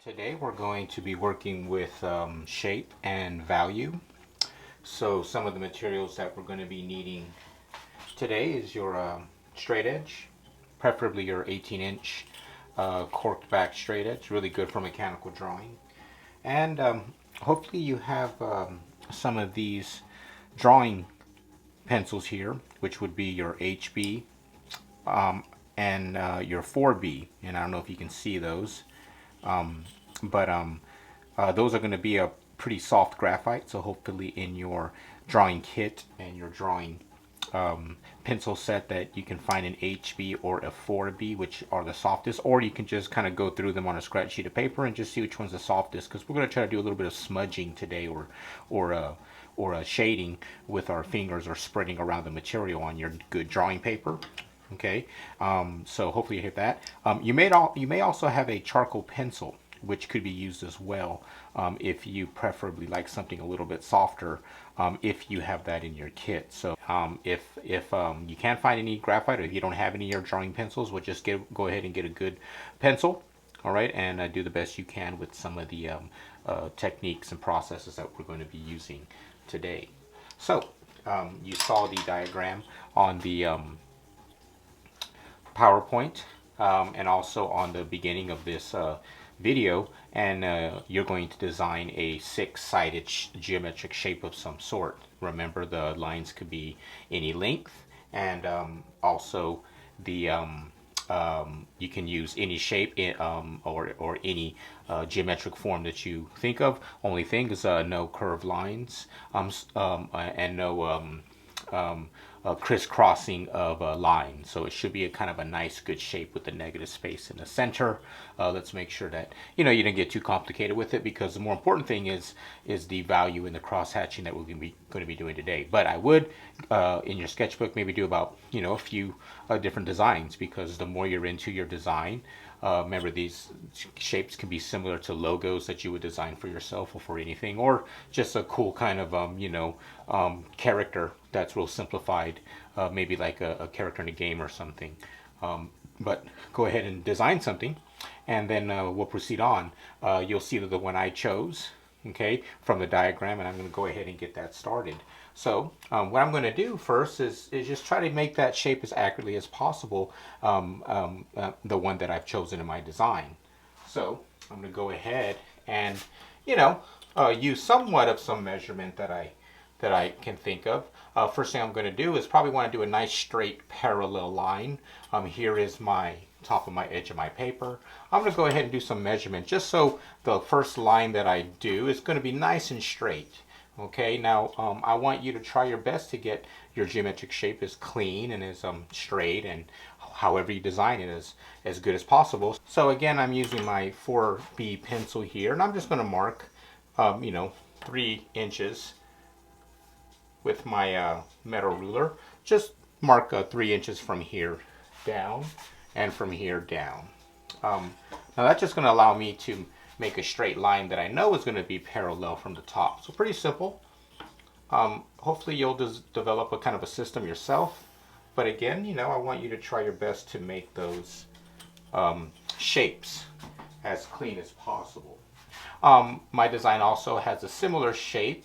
Today we're going to be working with shape and value. So some of the materials that we're going to be needing today is your straight edge, preferably your 18-inch corked back straight edge, really good for mechanical drawing. And hopefully you have some of these drawing pencils here, which would be your HB and your 4B. And I don't know if you can see those. But those are going to be a pretty soft graphite, so hopefully in your drawing kit and your drawing pencil set that you can find an HB or a 4B, which are the softest, or you can just kind of go through them on a scratch sheet of paper and just see which one's the softest, because we're going to try to do a little bit of smudging today, or a shading with our fingers, or spreading around the material on your good drawing paper. Okay, so hopefully you hit that. You may also have a charcoal pencil, which could be used as well, if you preferably like something a little bit softer, if you have that in your kit. So if you can't find any graphite, or if you don't have any of your drawing pencils, well, just go ahead and get a good pencil, all right, and do the best you can with some of the techniques and processes that we're going to be using today. So you saw the diagram on the PowerPoint, and also on the beginning of this video, and you're going to design a six-sided geometric shape of some sort. Remember, the lines could be any length, and also the you can use any shape or any geometric form that you think of. Only thing is no curved lines, and no crisscrossing of a line. So it should be a kind of a nice good shape with the negative space in the center. Let's make sure that you didn't get too complicated with it, because the more important thing is the value in the cross hatching that we're going to be doing today. But I would in your sketchbook maybe do about a few different designs, because the more you're into your design, remember, these shapes can be similar to logos that you would design for yourself or for anything, or just a cool kind of character that's real simplified, maybe like a character in a game or something. But go ahead and design something, and then we'll proceed on. You'll see the one I chose, okay, from the diagram, and I'm going to go ahead and get that started. So what I'm going to do first is just try to make that shape as accurately as possible, the one that I've chosen in my design. So I'm going to go ahead and use somewhat of some measurement that I can think of. First thing I'm going to do is probably want to do a nice straight parallel line. Here is my top of my edge of my paper. I'm going to go ahead and do some measurement, just so the first line that I do is going to be nice and straight. Okay, now I want you to try your best to get your geometric shape as clean and as straight, and however you design it as good as possible. So again, I'm using my 4B pencil here, and I'm just going to mark 3 inches with my metal ruler. Just mark 3 inches from here down and from here down. Now that's just going to allow me to make a straight line that I know is going to be parallel from the top. So pretty simple. Hopefully you'll develop a kind of a system yourself. But again, I want you to try your best to make those shapes as clean as possible. My design also has a similar shape,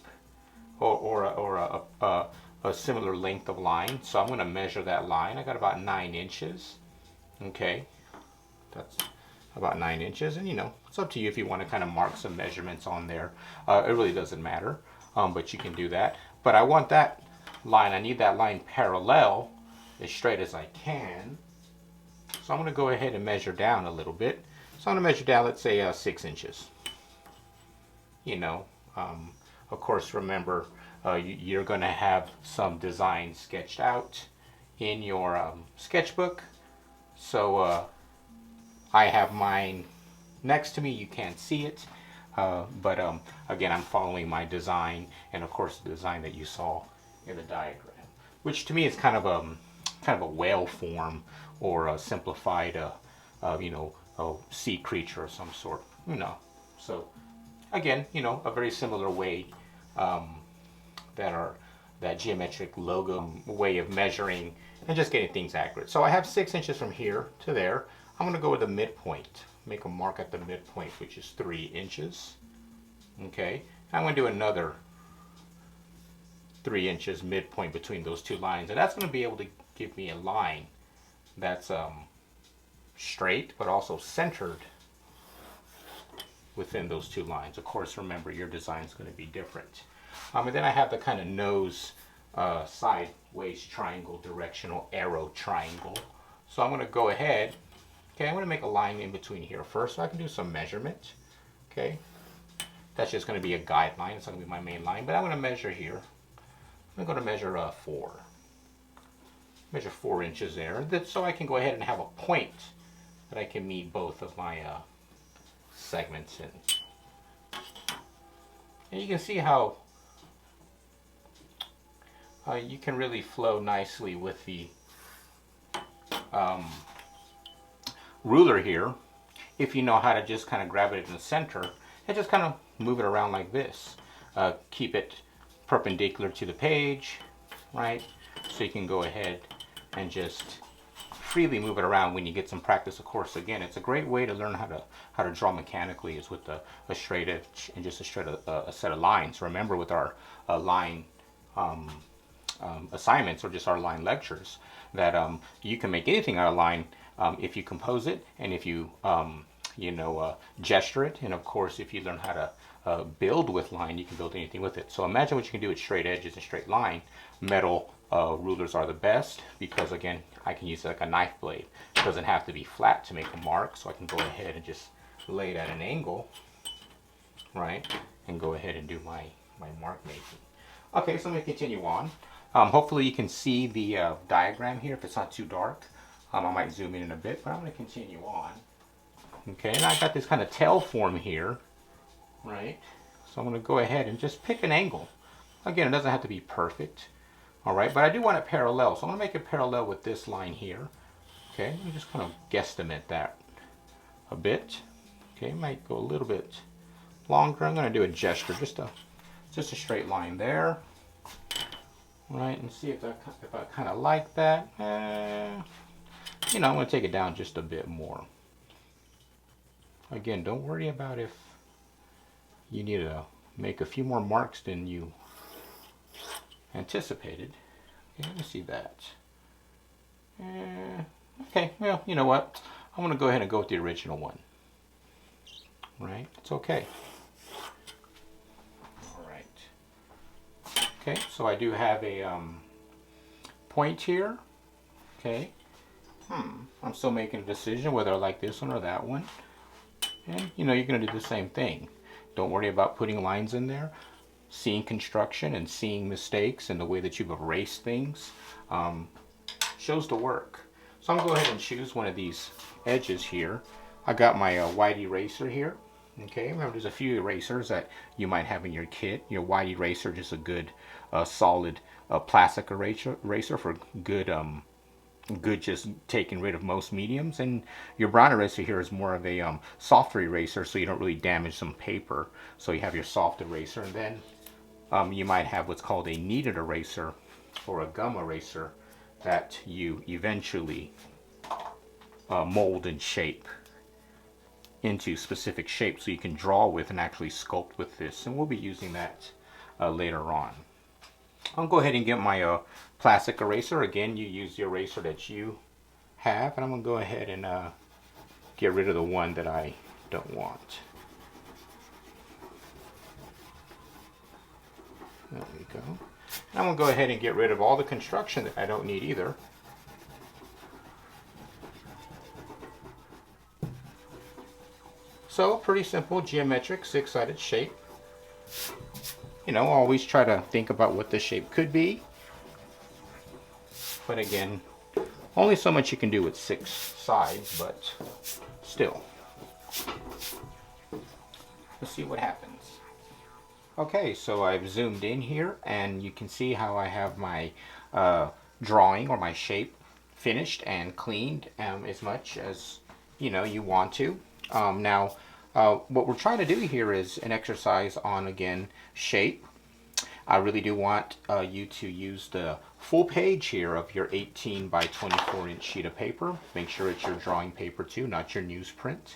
or a similar length of line. So I'm going to measure that line. I got about 9 inches. Okay, that's about 9 inches, and it's up to you if you want to kind of mark some measurements on there. It really doesn't matter, but you can do that. But I want that line, I need that line parallel, as straight as I can. So I'm going to go ahead and measure down a little bit. So I'm going to measure down, let's say 6 inches. Of course, remember, you're going to have some design sketched out in your sketchbook. So I have mine next to me. You can't see it, but again, I'm following my design, and of course the design that you saw in the diagram, which to me is kind of a whale form, or a simplified a sea creature of some sort. So again, a very similar way, that geometric logo way of measuring and just getting things accurate. So I have 6 inches from here to there. I'm going to go with the midpoint. make a mark at the midpoint, which is 3 inches. Okay, I'm going to do another 3 inches midpoint between those two lines, and that's going to be able to give me a line that's straight but also centered within those two lines. Of course, remember, your design is going to be different. And then I have the kind of nose sideways triangle, directional arrow triangle. So I'm going to go ahead, okay, I'm going to make a line in between here first so I can do some measurement. Okay, that's just going to be a guideline. It's not going to be my main line, but I'm going to measure here. I'm going to measure 4 inches there, so I can go ahead and have a point that I can meet both of my segments in. And you can see how you can really flow nicely with the ruler here if you know how to just kind of grab it in the center and just kind of move it around like this. Keep it perpendicular to the page, right? So you can go ahead and just freely move it around when you get some practice. Of course, again, it's a great way to learn how to draw mechanically is with a straight edge and just a set of lines. Remember, with our line assignments or just our line lectures, that you can make anything out of line if you compose it and if you gesture it, and of course if you learn how to build with line, you can build anything with it. So imagine what you can do with straight edges and straight line. Metal rulers are the best because, again, I can use it like a knife blade. It doesn't have to be flat to make a mark, so I can go ahead and just lay it at an angle, right, and go ahead and do my mark making. Okay, so let me continue on. Hopefully you can see the diagram here if it's not too dark. I might zoom in a bit, but I'm going to continue on. Okay, and I got this kind of tail form here, right? So I'm going to go ahead and just pick an angle. Again, it doesn't have to be perfect, all right? But I do want it parallel, so I'm going to make it parallel with this line here. Okay, let me just kind of guesstimate that a bit. Okay, might go a little bit longer. I'm going to do a gesture, just a straight line there, right? And see if I kind of like that. I'm going to take it down just a bit more. Again, don't worry about if you need to make a few more marks than you anticipated. Okay, let me see that. Okay, well, you know what? I'm going to go ahead and go with the original one. Right? It's okay. All right. Okay, so I do have a point here. Okay. I'm still making a decision whether I like this one or that one. And you're going to do the same thing. Don't worry about putting lines in there. Seeing construction and seeing mistakes and the way that you've erased things shows the work. So I'm going to go ahead and choose one of these edges here. I got my white eraser here. Okay, remember there's a few erasers that you might have in your kit. Your white eraser, just a good solid plastic eraser for good just taking rid of most mediums, and your brown eraser here is more of a softer eraser, so you don't really damage some paper. So you have your soft eraser, and then you might have what's called a kneaded eraser or a gum eraser that you eventually mold and shape into specific shapes so you can draw with and actually sculpt with this, and we'll be using that later on. I'll go ahead and get my plastic eraser. Again, you use the eraser that you have, and I'm going to go ahead and get rid of the one that I don't want. There we go. And I'm going to go ahead and get rid of all the construction that I don't need either. So, pretty simple, geometric, six-sided shape. Always try to think about what the shape could be. But again, only so much you can do with 6 sides, but still. Let's see what happens. Okay, so I've zoomed in here, and you can see how I have my drawing or my shape finished and cleaned as much as you want to. Now, what we're trying to do here is an exercise on, again, shape. I really do want you to use the full page here of your 18 by 24 inch sheet of paper. Make sure it's your drawing paper too, not your newsprint.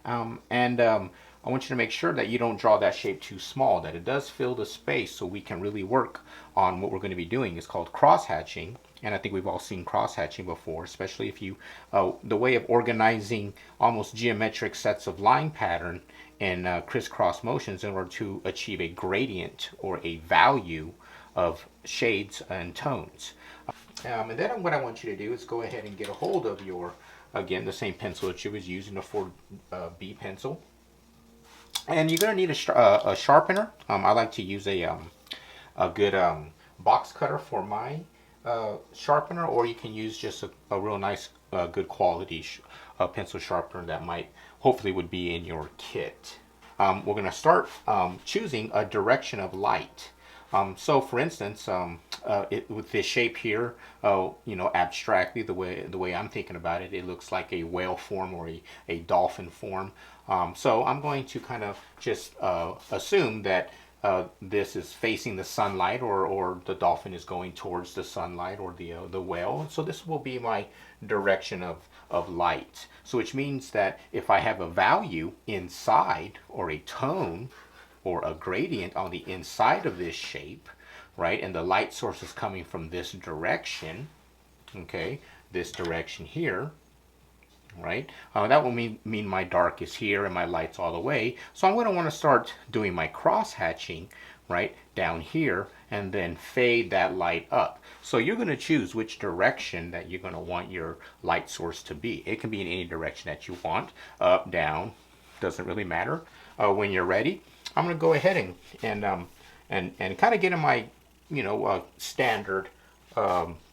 And I want you to make sure that you don't draw that shape too small, that it does fill the space so we can really work on what we're going to be doing. It's called cross hatching. And I think we've all seen cross hatching before, especially if you, the way of organizing almost geometric sets of line pattern in crisscross motions in order to achieve a gradient or a value of shades and tones. And then what I want you to do is go ahead and get a hold of your, again, the same pencil that you was using, the 4B pencil. And you're going to need a sharpener. I like to use a good box cutter for my sharpener, or you can use just a real nice, good quality pencil sharpener that might, hopefully would be in your kit. We're going to start choosing a direction of light. So for instance, with this shape here, you know, abstractly, the way I'm thinking about it, it looks like a whale form or a dolphin form. So I'm going to kind of just assume that this is facing the sunlight, or the dolphin is going towards the sunlight, or the whale. So this will be my direction of light. So which means that if I have a value inside, or a tone, or a gradient on the inside of this shape, right, and the light source is coming from this direction, okay, this direction here, right, that will mean my dark is here and my light's all the way. So I'm going to want to start doing my cross hatching right down here and then fade that light up. So you're going to choose which direction that you're going to want your light source to be. It can be in any direction that you want, up, down, doesn't really matter. When you're ready, I'm going to go ahead and kind of get in my, you know, standard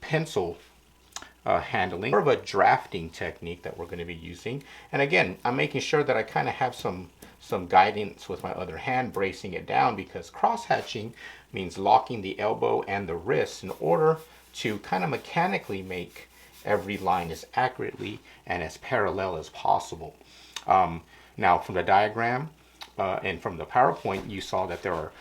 pencil handling, more of a drafting technique that we're going to be using. And again, I'm making sure that I kind of have some guidance with my other hand, bracing it down, because cross hatching means locking the elbow and the wrist in order to kind of mechanically make every line as accurately and as parallel as possible. Now from the diagram and from the PowerPoint, you saw that there are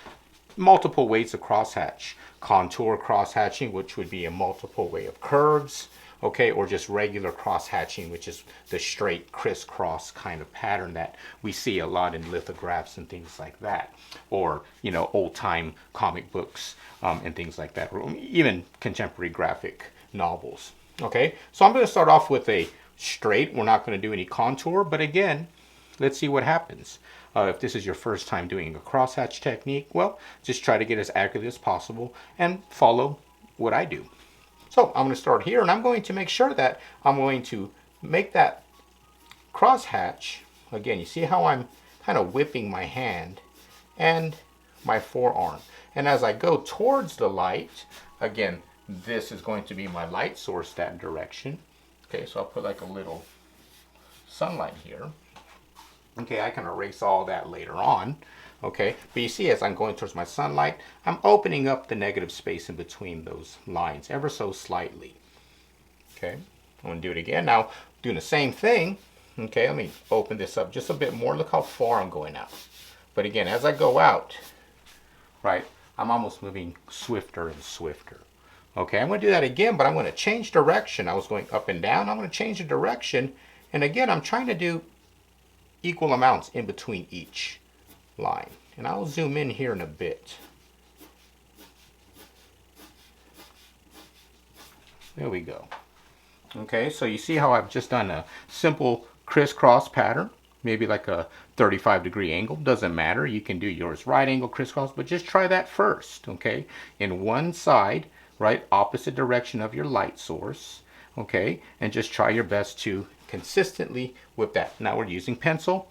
multiple ways to crosshatch. Contour crosshatching, which would be a multiple way of curves, okay, or just regular crosshatching, which is the straight crisscross kind of pattern that we see a lot in lithographs and things like that, or, you know, old-time comic books and things like that, or even contemporary graphic novels. Okay, so I'm going to start off with a straight. We're not going to do any contour, but again, let's see what happens. If this is your first time doing a crosshatch technique, well, just try to get as accurate as possible and follow what I do. So I'm going to start here, and I'm going to make sure that I'm going to make that crosshatch. Again, you see how I'm kind of whipping my hand and my forearm. And as I go towards the light, again, this is going to be my light source that direction. Okay, so I'll put like a little sunlight here. Okay, I can erase all that later on. Okay, but you see, as I'm going towards my sunlight, I'm opening up the negative space in between those lines ever so slightly. Okay, I'm going to do it again. Now, doing the same thing. Okay, let me open this up just a bit more. Look how far I'm going out. But again, as I go out, right, I'm almost moving swifter and swifter. Okay, I'm going to do that again, but I'm going to change direction. I was going up and down. I'm going to change the direction. And again, I'm trying to do equal amounts in between each line. And I'll zoom in here in a bit. There we go. Okay, so you see how I've just done a simple crisscross pattern, maybe like a 35-degree angle. Doesn't matter. You can do yours right angle crisscross, but just try that first, okay? In one side, right, opposite direction of your light source, okay? And just try your best to consistently whip that. Now we're using pencil.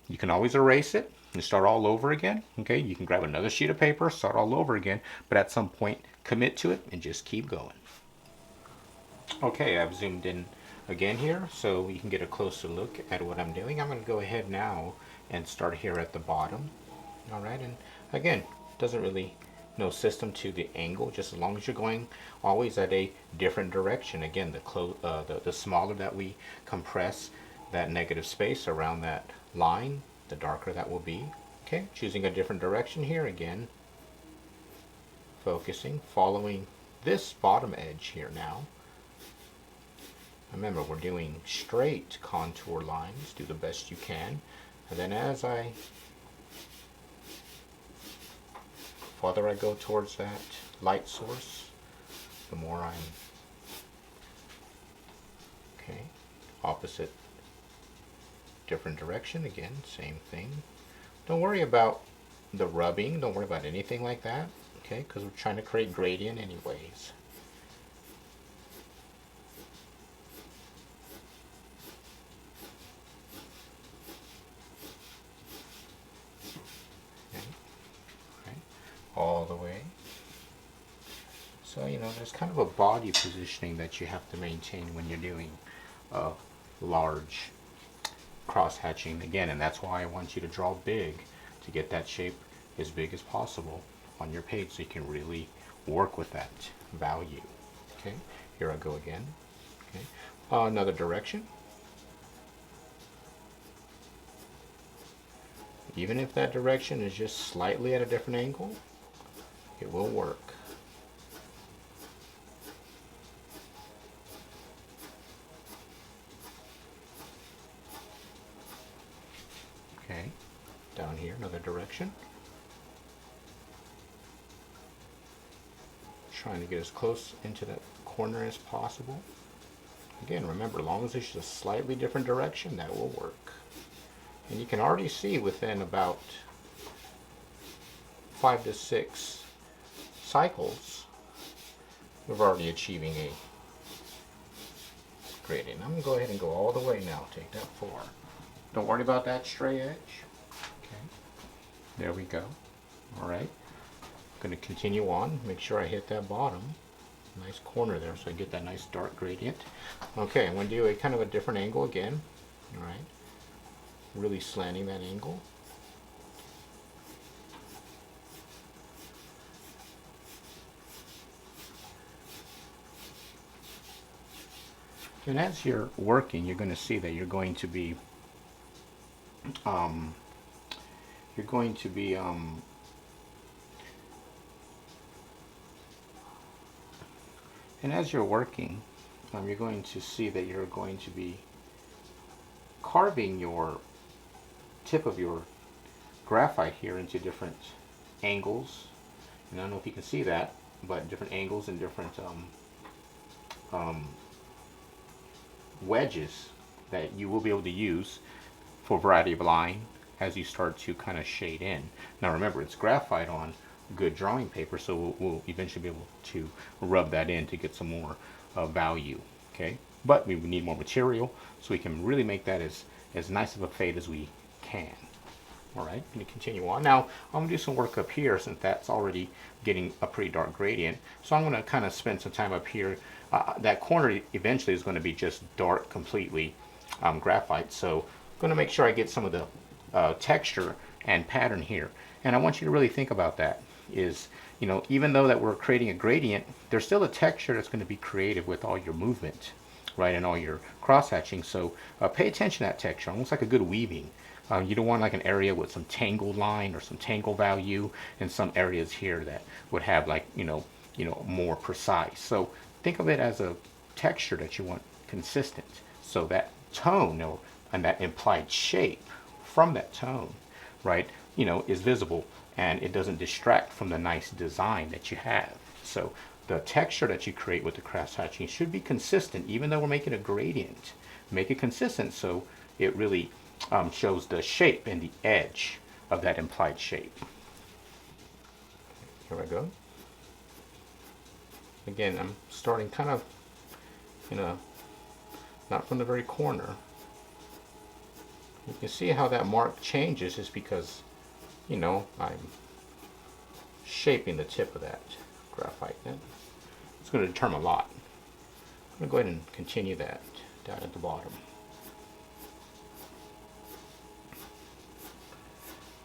You can always erase it and start all over again. Okay, you can grab another sheet of paper, start all over again, but at some point commit to it and just keep going. Okay, I've zoomed in again here so you can get a closer look at what I'm doing. I'm going to go ahead now and start here at the bottom. All right, and again, doesn't really no system to the angle, just as long as you're going always at a different direction. Again, the smaller that we compress that negative space around that line, the darker that will be. Okay, choosing a different direction here again, focusing, following this bottom edge here now. Remember, we're doing straight contour lines. Do the best you can. And then as farther I go towards that light source, the more I'm, okay, opposite, different direction, again, same thing. Don't worry about the rubbing, don't worry about anything like that, okay, because we're trying to create gradient anyways. Okay. Right. All the way. So, you know, there's kind of a body positioning that you have to maintain when you're doing large cross hatching again, and that's why I want you to draw big to get that shape as big as possible on your page so you can really work with that value. Okay, here I go again. Okay, another direction. Even if that direction is just slightly at a different angle, it will work. Okay, down here, another direction. Trying to get as close into that corner as possible. Again, remember, as long as it's just a slightly different direction, that will work. And you can already see within about 5 to 6 cycles, we're already achieving a gradient. I'm going to go ahead and go all the way now, take that far. Don't worry about that stray edge. Okay, there we go. All right, I'm going to continue on, make sure I hit that bottom. Nice corner there so I get that nice dark gradient. Okay, I'm going to do a kind of a different angle again. All right, really slanting that angle. And as you're working, you're going to see that you're going to be and as you're working, you're going to see that you're going to be carving your tip of your graphite here into different angles. And I don't know if you can see that, but different angles and different wedges that you will be able to use for a variety of line as you start to kind of shade in. Now remember, it's graphite on good drawing paper, so we'll eventually be able to rub that in to get some more value. Okay, but we need more material so we can really make that as nice of a fade as we can. All right, I'm going to continue on. Now I'm going to do some work up here since that's already getting a pretty dark gradient. So I'm going to kind of spend some time up here. That corner eventually is going to be just dark completely graphite. So I'm going to make sure I get some of the texture and pattern here. And I want you to really think about that. Is, you know, even though that we're creating a gradient, there's still a texture that's going to be created with all your movement, right, and all your cross hatching. So pay attention to that texture, almost like a good weaving. You don't want like an area with some tangled line or some tangle value, and some areas here that would have like you know more precise. So think of it as a texture that you want consistent. So that tone or and that implied shape from that tone, right, you know, is visible and it doesn't distract from the nice design that you have. So the texture that you create with the cross hatching should be consistent, even though we're making a gradient. Make it consistent so it really shows the shape and the edge of that implied shape. Here I go. Again, I'm starting kind of, you know, not from the very corner. You can see how that mark changes is because, you know, I'm shaping the tip of that graphite. It's going to determine a lot. I'm going to go ahead and continue that down at the bottom.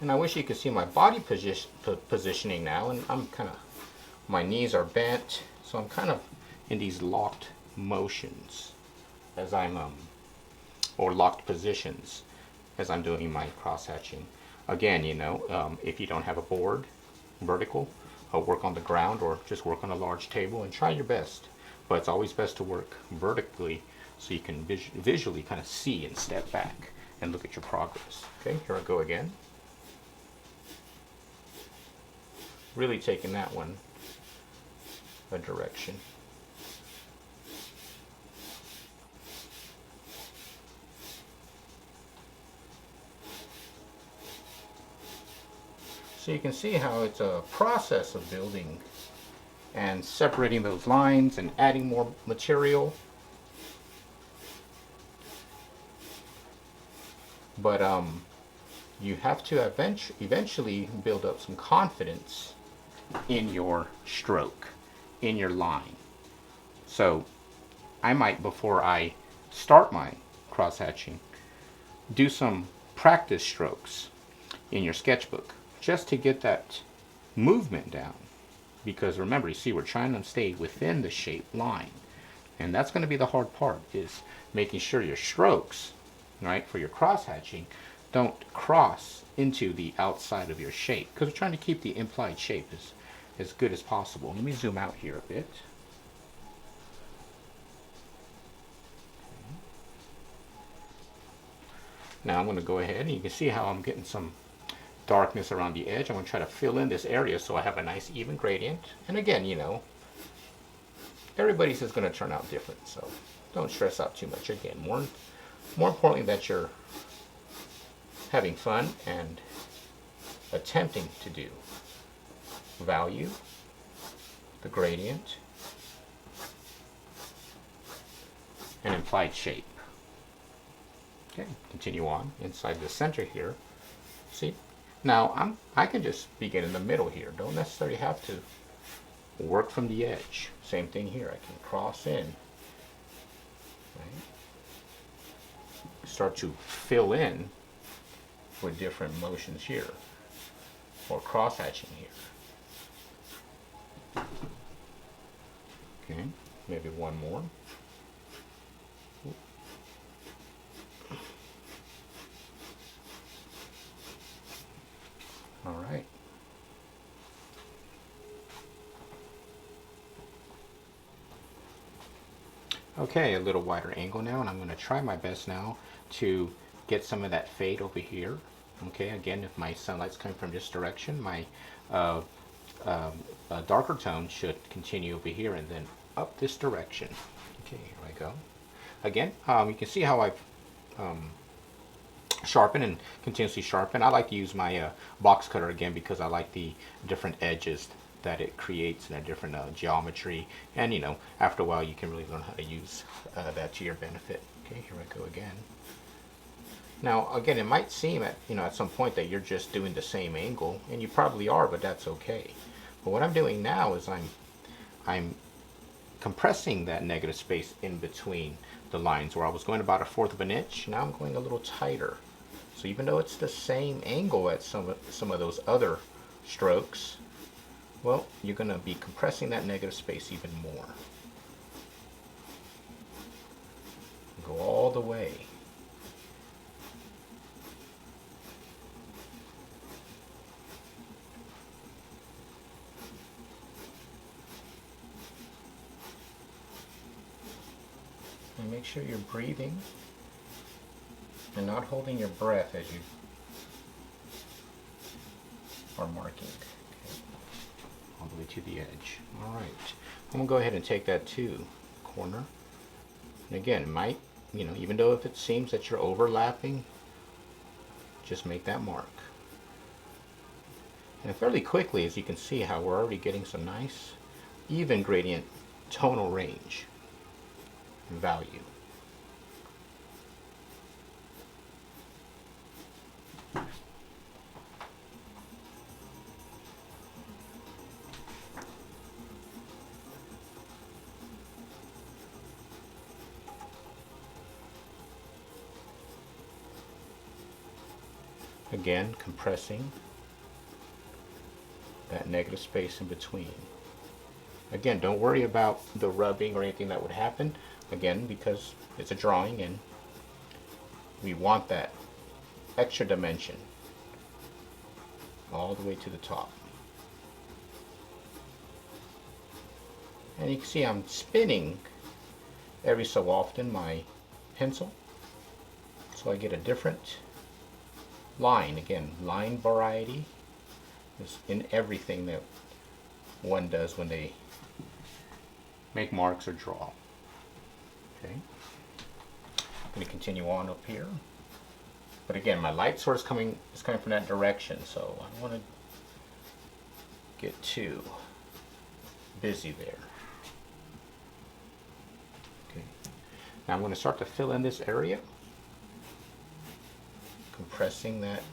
And I wish you could see my body positioning now, and I'm kind of, my knees are bent, so I'm kind of in these locked motions as I'm, or locked positions as I'm doing my cross hatching. Again, you know, if you don't have a board, vertical, work on the ground or just work on a large table and try your best. But it's always best to work vertically so you can visually kind of see and step back and look at your progress. Okay, here I go again. Really taking that one a direction. So you can see how it's a process of building and separating those lines and adding more material. But you have to eventually build up some confidence in your stroke, in your line. So I might, before I start my cross hatching, do some practice strokes in your sketchbook just to get that movement down. Because remember, you see, we're trying to stay within the shape line. And that's going to be the hard part, is making sure your strokes, right, for your cross hatching, don't cross into the outside of your shape. Because we're trying to keep the implied shape as good as possible. Let me zoom out here a bit. Now I'm going to go ahead, and you can see how I'm getting some darkness around the edge. I'm going to try to fill in this area so I have a nice even gradient. And again, you know, everybody's is going to turn out different, so don't stress out too much. Again, more importantly that you're having fun and attempting to do value, the gradient, and implied shape. Okay, continue on inside the center here. See, now I can just begin in the middle here. Don't necessarily have to work from the edge. Same thing here. I can cross in. Right? Start to fill in with different motions here, or cross hatching here. Okay, maybe one more. All right. Okay, a little wider angle now, and I'm going to try my best now to get some of that fade over here. Okay, again, if my sunlight's coming from this direction, my darker tone should continue over here and then up this direction. Okay, here I go. Again, you can see how I've sharpen and continuously sharpen. I like to use my box cutter again because I like the different edges that it creates and a different geometry, and you know, after a while you can really learn how to use that to your benefit. Okay, here I go again. Now again, it might seem at some point that you're just doing the same angle, and you probably are, but that's okay. But what I'm doing now is I'm compressing that negative space in between the lines. Where I was going about 1/4 of an inch, now I'm going a little tighter. So even though it's the same angle at some of those other strokes, well, you're going to be compressing that negative space even more. Go all the way. And make sure you're breathing and not holding your breath as you are marking. Okay. All the way to the edge. All right. I'm going to go ahead and take that to the corner. And again, it might, even though if it seems that you're overlapping, just make that mark. And fairly quickly, as you can see how we're already getting some nice even gradient tonal range and value. Again, compressing that negative space in between. Again, don't worry about the rubbing or anything that would happen, again, because it's a drawing and we want that extra dimension all the way to the top. And you can see I'm spinning every so often my pencil so I get a different line. Again, line variety is in everything that one does when they make marks or draw. Okay, I'm going to continue on up here. But again, my light source is coming from that direction, so I don't want to get too busy there. Okay, now I'm going to start to fill in this area, compressing that.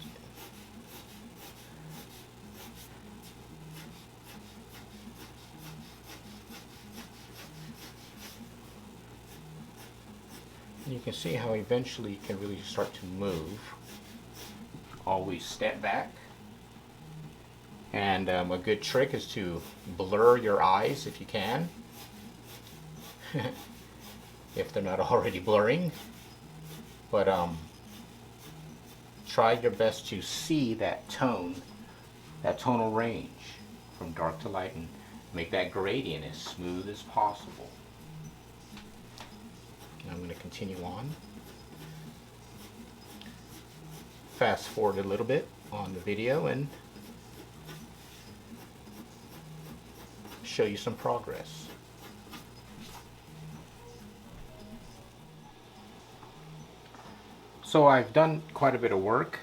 And you can see how eventually you can really start to move. Always step back. And a good trick is to blur your eyes if you can, if they're not already blurring. But try your best to see that tone, that tonal range from dark to light, and make that gradient as smooth as possible. I'm going to continue on. Fast forward a little bit on the video and show you some progress. So I've done quite a bit of work,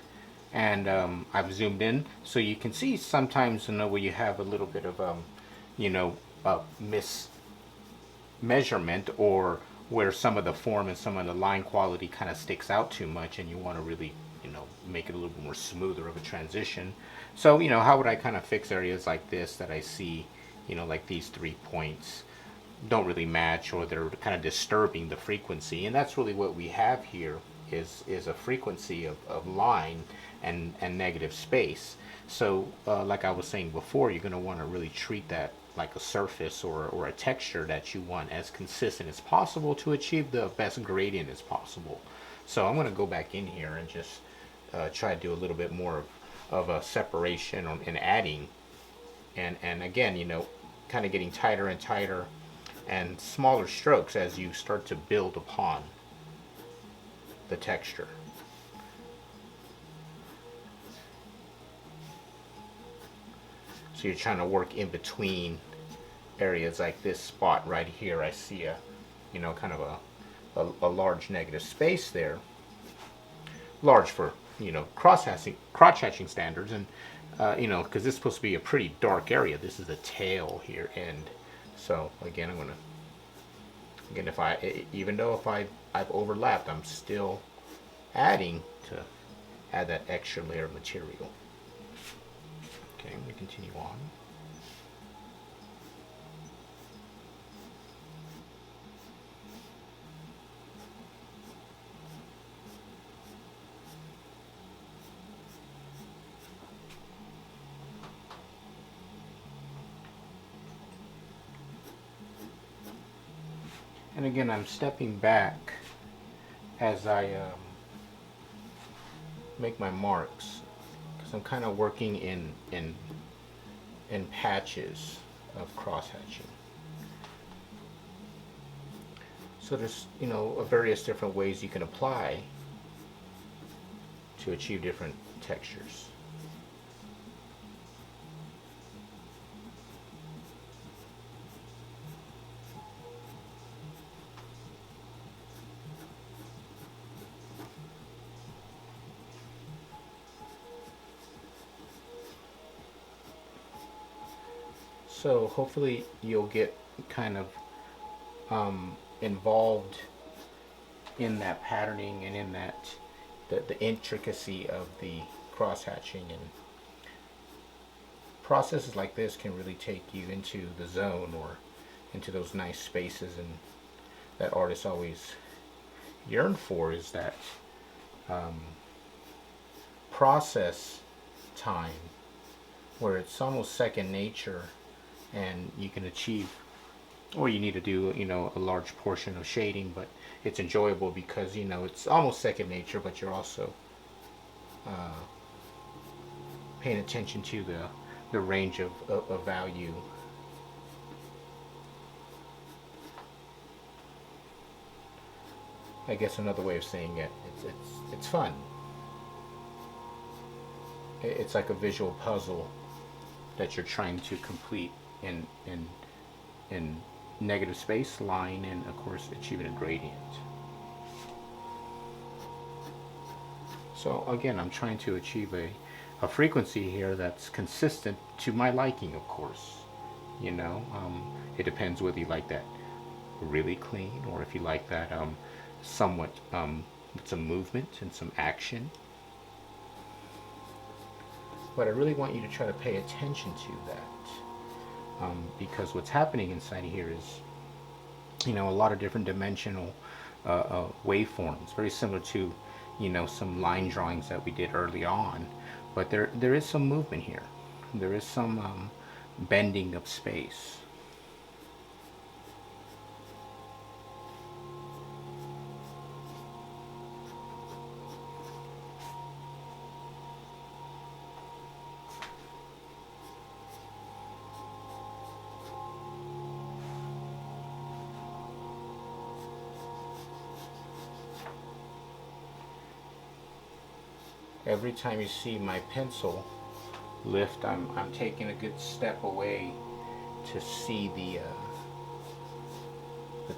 and I've zoomed in so you can see sometimes, where you have a little bit of mismeasurement, or where some of the form and some of the line quality kind of sticks out too much, and you want to really make it a little bit more smoother of a transition. So how would I kind of fix areas like this that I see, like these 3 points don't really match, or they're kind of disturbing the frequency? And that's really what we have here, is a frequency of line and negative space. So like I was saying before, you're going to want to really treat that like a surface or a texture that you want as consistent as possible to achieve the best gradient as possible. So I'm going to go back in here and just try to do a little bit more of a separation and adding, and again, kind of getting tighter and tighter and smaller strokes as you start to build upon the texture. So you're trying to work in between areas like this spot right here. I see a kind of a large negative space there, large for crotch hatching standards, and because this is supposed to be a pretty dark area. This is the tail here, and so again, I'm gonna, even though I've overlapped, I'm still adding to add that extra layer of material. Okay, I'm going to continue on. And again, I'm stepping back as I make my marks, because I'm kind of working in patches of cross hatching. So there's various different ways you can apply to achieve different textures. So hopefully you'll get kind of involved in that patterning and in that the intricacy of the cross hatching, and processes like this can really take you into the zone or into those nice spaces, and that artists always yearn for is that process time where it's almost second nature, and you can achieve, or you need to do a large portion of shading, but it's enjoyable because it's almost second nature, but you're also paying attention to the range of value. I guess another way of saying it, it's fun. It's like a visual puzzle that you're trying to complete in negative space, line, and of course achieving a gradient. So again, I'm trying to achieve a frequency here that's consistent to my liking, of course. You know, it depends whether you like that really clean or if you like that somewhat with some movement and some action. But I really want you to try to pay attention to that, because what's happening inside of here is, you know, a lot of different dimensional waveforms, very similar to, you know, some line drawings that we did early on. But there is some movement here. There is some bending of space. Every time you see my pencil lift, I'm taking a good step away to see the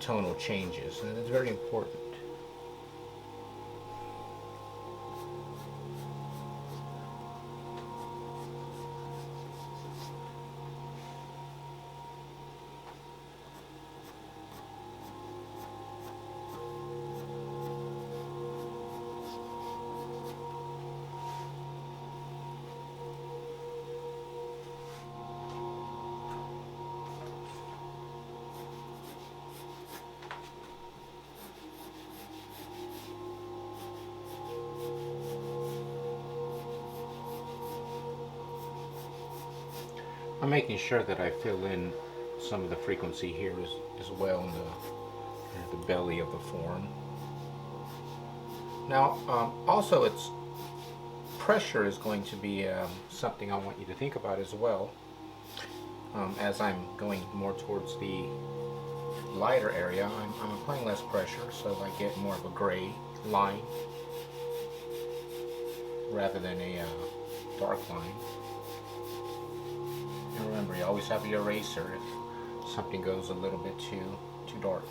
tonal changes, and it's very important. I'm making sure that I fill in some of the frequency here as well in the belly of the form. Now, also, it's pressure is going to be something I want you to think about as well. As I'm going more towards the lighter area, I'm applying less pressure, so I get more of a gray line rather than a dark line. And remember, you always have your eraser if something goes a little bit too dark.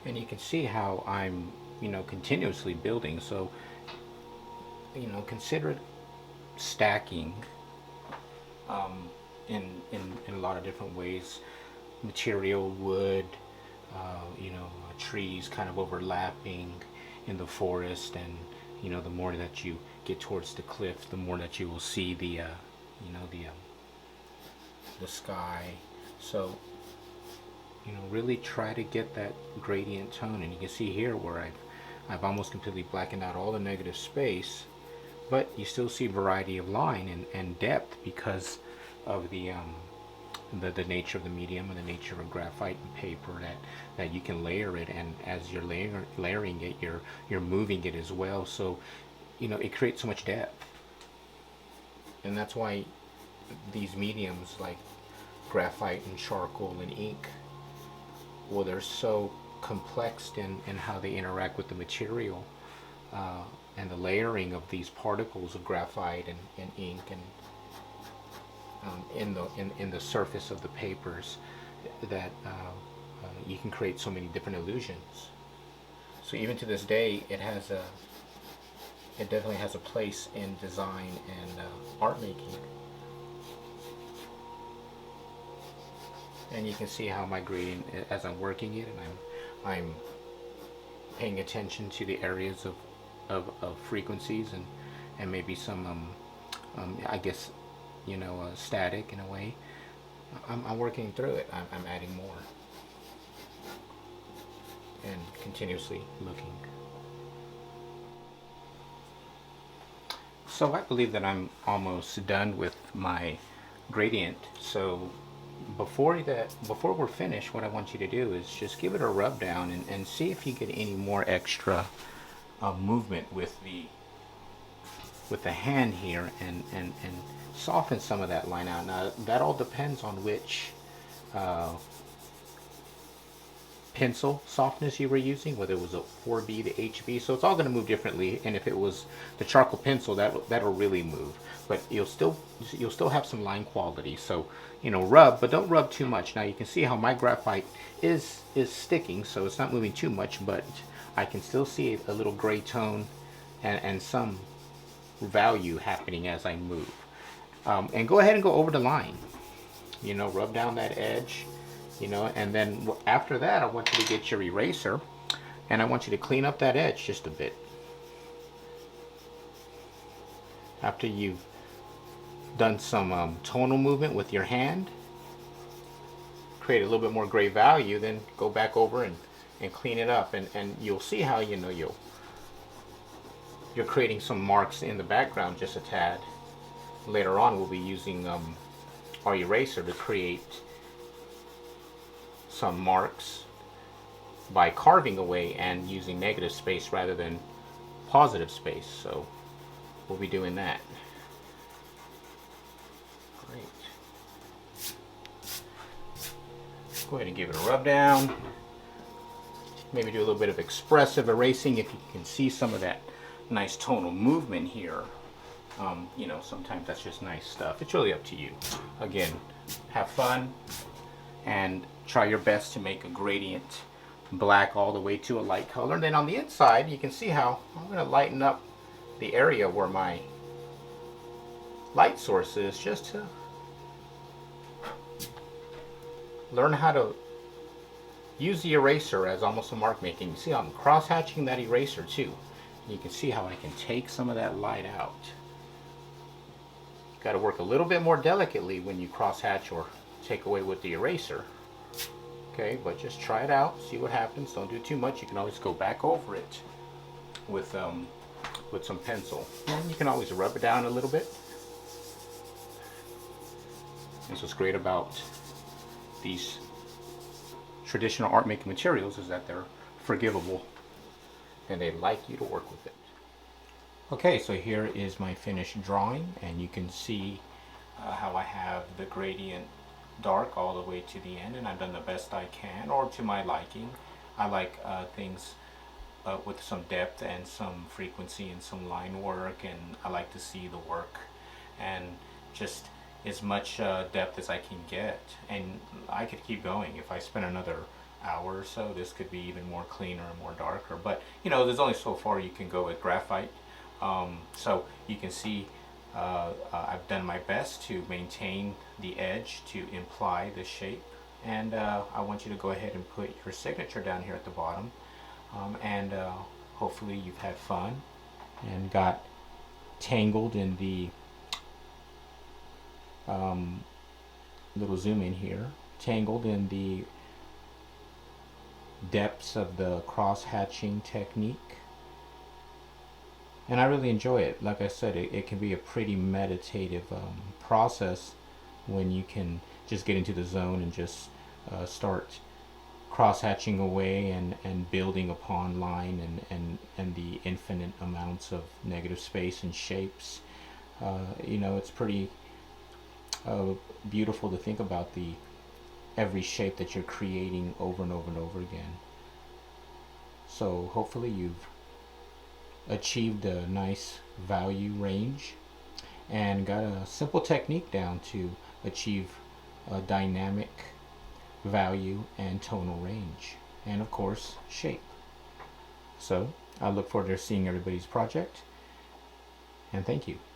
And you can see how I'm, you know, continuously building. So, you know, consider it stacking in a lot of different ways. Material, wood, you know, trees kind of overlapping in the forest, and you know, the more that you get towards the cliff, the more that you will see the, you know, the sky. So, you know, really try to get that gradient tone, and you can see here where I've almost completely blackened out all the negative space, but you still see variety of line and depth because of the nature of the medium and the nature of graphite and paper, that you can layer it, and as you're layering it, you're moving it as well. So, you know, it creates so much depth, and that's why these mediums like graphite and charcoal and ink, well, they're so complex in how they interact with the material, and the layering of these particles of graphite and ink and in the surface of the papers, that you can create so many different illusions. So even to this day, it has it definitely has a place in design and art making. And you can see how my gradient, as I'm working it, and I'm paying attention to the areas of frequencies and maybe some I guess, static in a way. I'm working through it. I'm adding more and continuously looking. So I believe that I'm almost done with my gradient. So before we're finished, what I want you to do is just give it a rub down and see if you get any more extra movement with the hand here, and soften some of that line out. Now that all depends on which pencil softness you were using, whether it was a 4B, the HB, so it's all going to move differently. And if it was the charcoal pencil, that'll really move, but you'll still have some line quality. So rub, but don't rub too much. Now you can see how my graphite is sticking, so it's not moving too much, but I can still see a little gray tone and some value happening as I move. And go ahead and go over the line, rub down that edge, and then after that I want you to get your eraser and I want you to clean up that edge just a bit. After you've done some tonal movement with your hand, create a little bit more gray value, then go back over and clean it up, and you'll see how you're creating some marks in the background just a tad. Later on we'll be using our eraser to create some marks by carving away and using negative space rather than positive space. So we'll be doing that. Great. Go ahead and give it a rub down. Maybe do a little bit of expressive erasing if you can see some of that nice tonal movement here. Sometimes that's just nice stuff. It's really up to you. Again, have fun and try your best to make a gradient black all the way to a light color. And then on the inside, you can see how I'm going to lighten up the area where my light source is, just to learn how to use the eraser as almost a mark making. You see I'm cross hatching that eraser too. You can see how I can take some of that light out. Got to work a little bit more delicately when you cross hatch or take away with the eraser. Okay, but just try it out, see what happens. Don't do too much. You can always go back over it with some pencil, and you can always rub it down a little bit. That's what's great about these traditional art making materials, is that they're forgivable and they like you to work with it. Okay, so here is my finished drawing, and you can see how I have the gradient dark all the way to the end, and I've done the best I can, or to my liking. I like things with some depth and some frequency and some line work, and I like to see the work and just as much depth as I can get. And I could keep going. If I spend another hour or so, this could be even more cleaner and more darker, but there's only so far you can go with graphite. So you can see I've done my best to maintain the edge to imply the shape, and I want you to go ahead and put your signature down here at the bottom, and hopefully you've had fun and got tangled in the little zoom in here, tangled in the depths of the cross hatching technique. And I really enjoy it. Like I said, it can be a pretty meditative process when you can just get into the zone and just start cross-hatching away and building upon line and the infinite amounts of negative space and shapes. It's pretty beautiful to think about every shape that you're creating over and over and over again. So hopefully you've achieved a nice value range and got a simple technique down to achieve a dynamic value and tonal range, and of course shape. So I look forward to seeing everybody's project, and thank you.